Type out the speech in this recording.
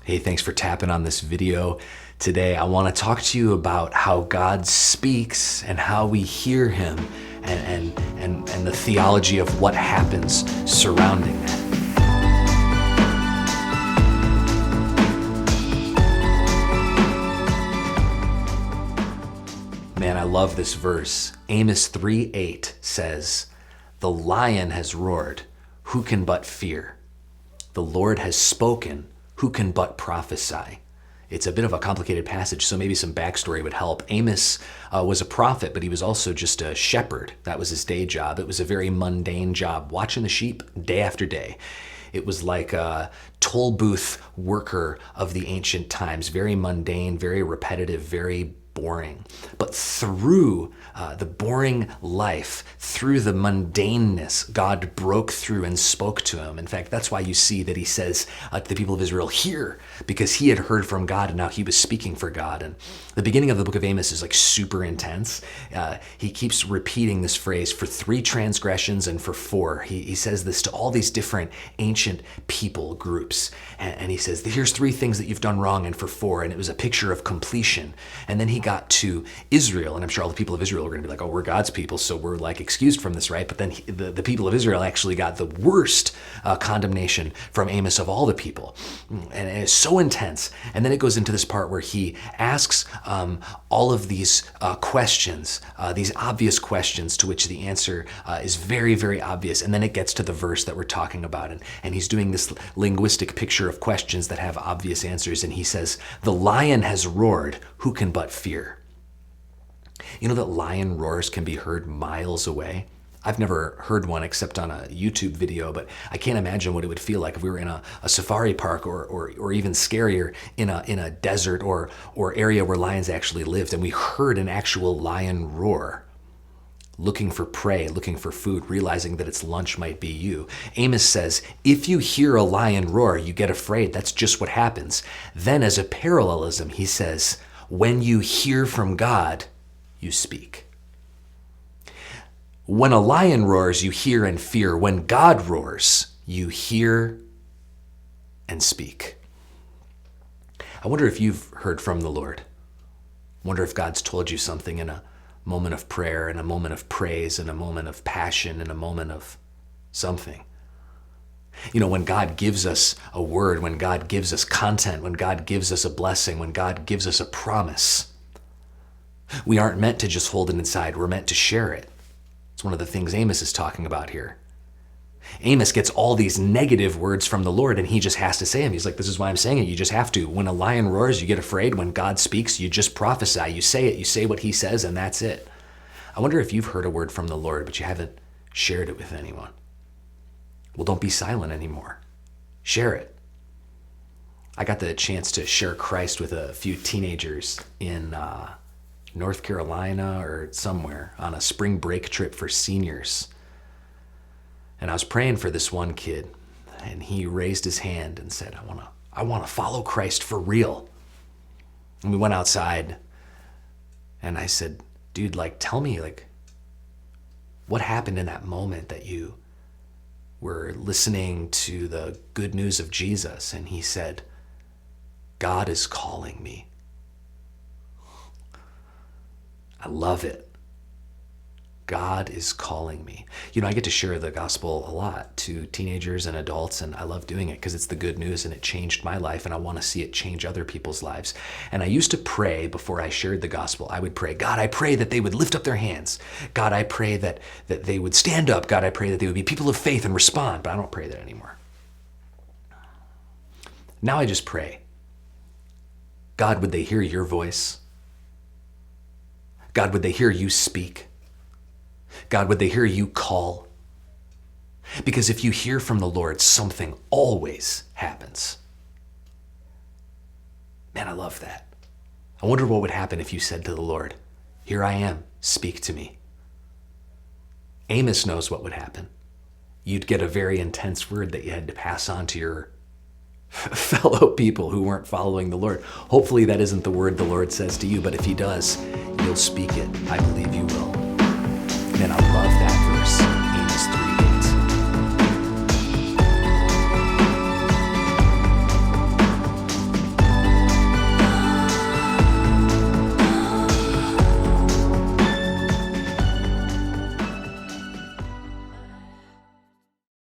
Hey, thanks for tapping on this video. Today, I want to talk to you about how God speaks and how we hear him and the theology of what happens surrounding that. Man, I love this verse. Amos 3:8 says, "The lion has roared, who can but fear? The Lord has spoken, who can but prophesy?" It's a bit of a complicated passage, so maybe some backstory would help. Amos was a prophet, but he was also just a shepherd. That was his day job. It was a very mundane job, watching the sheep day after day. It was like a toll booth worker of the ancient times, very mundane, very repetitive, very boring. But through the boring life, through the mundaneness, God broke through and spoke to him. In fact, that's why you see that he says to the people of Israel, "Hear," because he had heard from God and now he was speaking for God. And the beginning of the book of Amos is like super intense. He keeps repeating this phrase, "for 3 transgressions and for 4." He says this to all these different ancient people groups. And he says, "Here's 3 things that you've done wrong and for 4." And it was a picture of completion. And then he got to Israel, and I'm sure all the people of Israel were going to be like, "Oh, we're God's people, so we're like excused from this, right?" But then the people of Israel actually got the worst condemnation from Amos of all the people. And it's so intense. And then it goes into this part where he asks all of these questions, these obvious questions to which the answer is very, very obvious. And then it gets to the verse that we're talking about. And he's doing this linguistic picture of questions that have obvious answers. And he says, "The lion has roared, who can but fear?" You know that lion roars can be heard miles away? I've never heard one except on a YouTube video, but I can't imagine what it would feel like if we were in a safari park or even scarier in a desert or area where lions actually lived and we heard an actual lion roar, looking for prey, looking for food, realizing that its lunch might be you. Amos says, if you hear a lion roar, you get afraid. That's just what happens. Then as a parallelism, he says, when you hear from God, you speak. When a lion roars, you hear and fear. When God roars, you hear and speak. I wonder if you've heard from the Lord. I wonder if God's told you something in a moment of prayer, in a moment of praise, in a moment of passion, in a moment of something. You know, when God gives us a word, when God gives us content, when God gives us a blessing, when God gives us a promise, we aren't meant to just hold it inside. We're meant to share it. It's one of the things Amos is talking about here. Amos gets all these negative words from the Lord and he just has to say them. He's like, this is why I'm saying it. You just have to. When a lion roars, you get afraid. When God speaks, you just prophesy. You say it. You say what he says and that's it. I wonder if you've heard a word from the Lord, but you haven't shared it with anyone. Well, don't be silent anymore. Share it. I got the chance to share Christ with a few teenagers in North Carolina or somewhere on a spring break trip for seniors. And I was praying for this one kid, and he raised his hand and said, I want to follow Christ for real. And we went outside, and I said, dude, tell me, what happened in that moment that you were listening to the good news of Jesus? And he said, God is calling me. I love it. God is calling me. You know, I get to share the gospel a lot to teenagers and adults, and I love doing it because it's the good news and it changed my life, and I want to see it change other people's lives. And I used to pray before I shared the gospel. I would pray, God, I pray that they would lift up their hands. God, I pray that they would stand up. God, I pray that they would be people of faith and respond. But I don't pray that anymore. Now I just pray, God, would they hear your voice? God, would they hear you speak? God, would they hear you call? Because if you hear from the Lord, something always happens. Man, I love that. I wonder what would happen if you said to the Lord, here I am, speak to me. Amos knows what would happen. You'd get a very intense word that you had to pass on to your fellow people who weren't following the Lord. Hopefully that isn't the word the Lord says to you, but if he does, you'll speak it. I believe you will. Man, I love that.